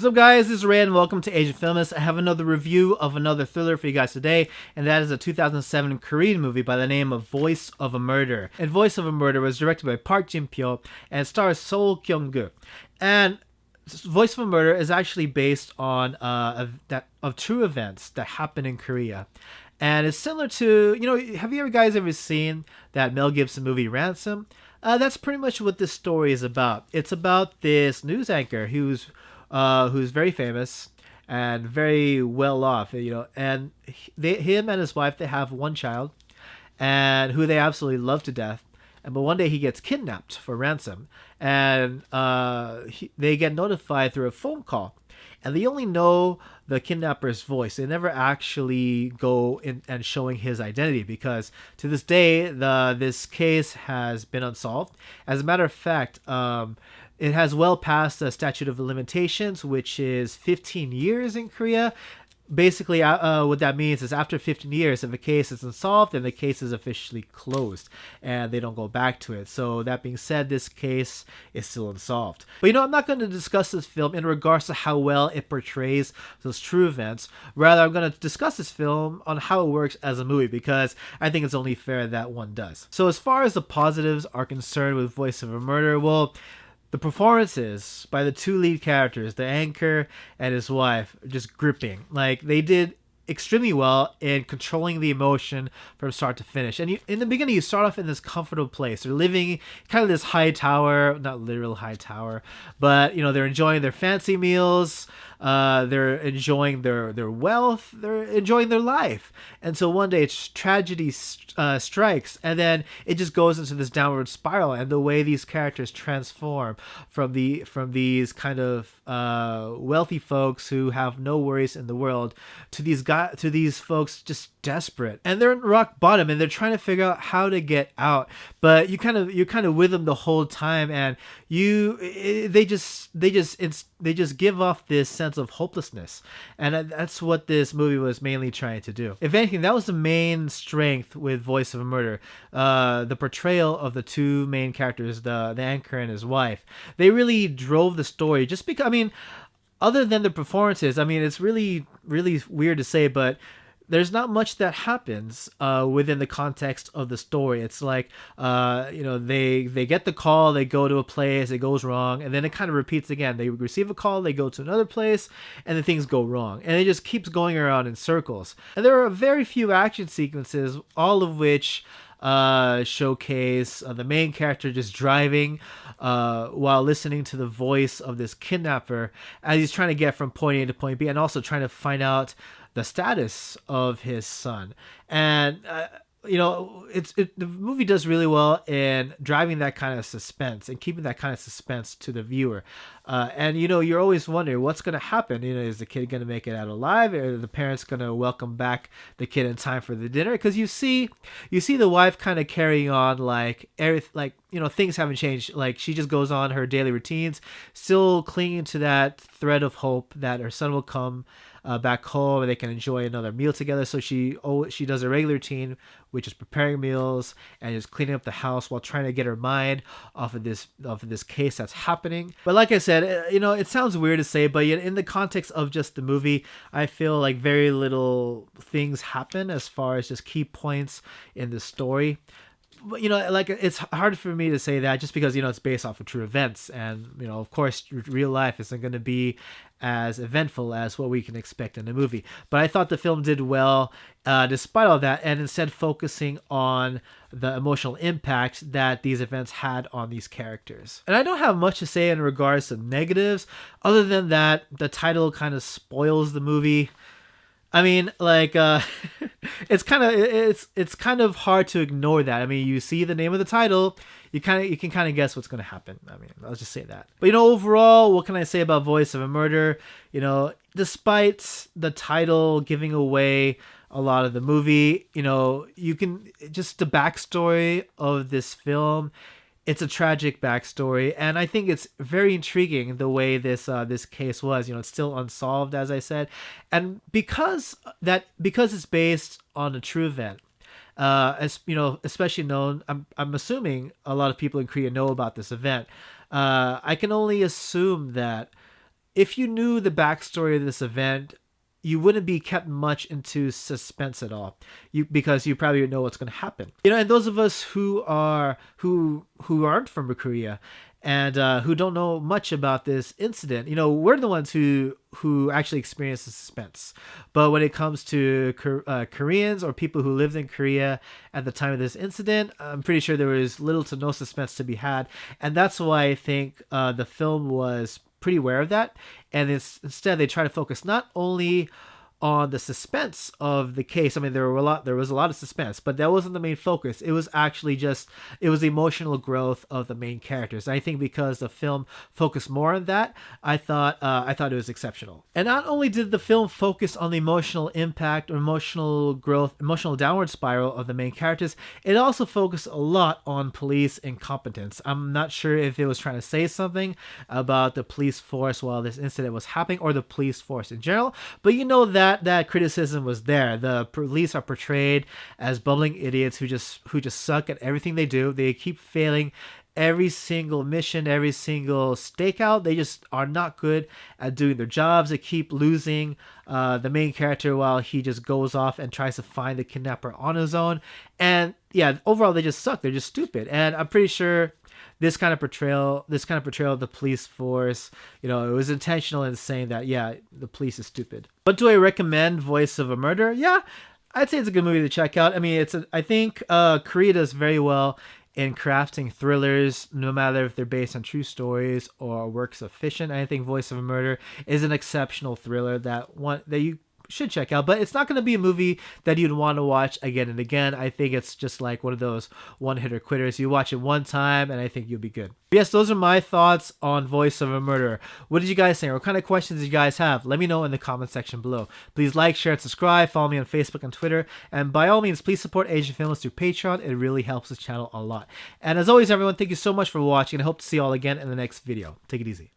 What's up, guys? This is Ray and welcome to Asian Filmist. I have another review of another thriller for you guys today, and that is a 2007 Korean movie by the name of Voice of a Murder. And Voice of a Murder was directed by Park Jin-Pyo and stars Kyung-Gu. And Voice of a Murder is actually based on of true events that happened in Korea. And it's similar to, have you guys ever seen that Mel Gibson movie Ransom? That's pretty much what this story is about. It's about this news anchor who's very famous and very well off, and him and his wife, they have one child, and who they absolutely love to death. But one day he gets kidnapped for ransom, and they get notified through a phone call, and they only know the kidnapper's voice. They never actually go in and showing his identity, because to this day this case has been unsolved. As a matter of fact, it has well passed the statute of limitations, which is 15 years in Korea. Basically, what that means is after 15 years, if a case is unsolved, then the case is officially closed and they don't go back to it. So that being said, this case is still unsolved. But I'm not going to discuss this film in regards to how well it portrays those true events. Rather, I'm going to discuss this film on how it works as a movie, because I think it's only fair that one does. So as far as the positives are concerned with Voice of a Murder, well, the performances by the two lead characters, the anchor and his wife, are just gripping. Like, they did extremely well in controlling the emotion from start to finish. And in the beginning, you start off in this comfortable place. They're living kind of this high tower, not literal high tower, but they're enjoying their fancy meals. They're enjoying their wealth. They're enjoying their life. And so one day, tragedy strikes, and then it just goes into this downward spiral. And the way these characters transform from these kind of wealthy folks who have no worries in the world to these folks just desperate, and they're in rock bottom, and they're trying to figure out how to get out. But you're kind of with them the whole time, and they just give off this sense of hopelessness, and that's what this movie was mainly trying to do. If anything, that was the main strength with Voice of a Murder, the portrayal of the two main characters, the anchor and his wife. They really drove the story, just because, other than the performances, it's really, really weird to say, but there's not much that happens within the context of the story. It's like, they get the call, they go to a place, it goes wrong, and then it kind of repeats again. They receive a call, they go to another place, and then things go wrong. And it just keeps going around in circles. And there are very few action sequences, all of which showcase the main character just driving while listening to the voice of this kidnapper as he's trying to get from point A to point B, and also trying to find out the status of his son. And the movie does really well in driving that kind of suspense and keeping that kind of suspense to the viewer. And you're always wondering what's going to happen. Is the kid going to make it out alive? Or are the parents going to welcome back the kid in time for the dinner? Because you see the wife kind of carrying on things haven't changed. Like, she just goes on her daily routines, still clinging to that thread of hope that her son will come back home and they can enjoy another meal together. So she does a regular routine, which is preparing meals and just cleaning up the house while trying to get her mind off of this case that's happening. But like I said, it sounds weird to say, but in the context of just the movie, I feel like very little things happen as far as just key points in the story. But, it's hard for me to say that just because, it's based off of true events. And, of course, real life isn't going to be as eventful as what we can expect in a movie. But I thought the film did well despite all that, and instead focusing on the emotional impact that these events had on these characters. And I don't have much to say in regards to negatives, other than that the title kind of spoils the movie. It's kind of hard to ignore that. You see the name of the title, you can kind of guess what's going to happen. I'll just say that. But overall, what can I say about Voice of a Murder? Despite the title giving away a lot of the movie, you can just the backstory of this film. It's a tragic backstory, and I think it's very intriguing the way this case was. It's still unsolved, as I said, and because it's based on a true event, especially known. I'm assuming a lot of people in Korea know about this event. I can only assume that if you knew the backstory of this event, you wouldn't be kept much into suspense at all, because you probably would know what's going to happen. And those of us who aren't from Korea and who don't know much about this incident, we're the ones who actually experience the suspense. But when it comes to Koreans or people who lived in Korea at the time of this incident, I'm pretty sure there was little to no suspense to be had, and that's why I think the film was pretty aware of that, and instead they try to focus not only on the suspense of the case. I mean, there was a lot of suspense, but that wasn't the main focus. It was actually it was the emotional growth of the main characters. And I think because the film focused more on that, I thought it was exceptional. And not only did the film focus on the emotional impact or emotional growth, emotional downward spiral of the main characters, it also focused a lot on police incompetence. I'm not sure if it was trying to say something about the police force while this incident was happening, or the police force in general, but that criticism was there. The police are portrayed as bumbling idiots who just suck at everything they do. They keep failing every single mission, every single stakeout. They just are not good at doing their jobs. They keep losing the main character while he just goes off and tries to find the kidnapper on his own. And yeah, overall they just suck. They're just stupid. And I'm pretty sure this kind of portrayal of the police force, it was intentional in saying that, yeah, the police is stupid. But do I recommend Voice of a Murder? Yeah, I'd say it's a good movie to check out. I mean, I think Korea does very well in crafting thrillers, no matter if they're based on true stories or works of fiction. I think Voice of a Murder is an exceptional thriller that you should check out, but it's not going to be a movie that you'd want to watch again and again. I think it's just like one of those one-hitter quitters. You watch it one time and I think you'll be good. Yes, those are my thoughts on Voice of a Murder. What did you guys think? What kind of questions did you guys have? Let me know in the comment section below. Please like, share, and subscribe. Follow me on Facebook and Twitter. And by all means, please support Asian Films through Patreon. It really helps this channel a lot. And as always, everyone, thank you so much for watching. I hope to see you all again in the next video. Take it easy.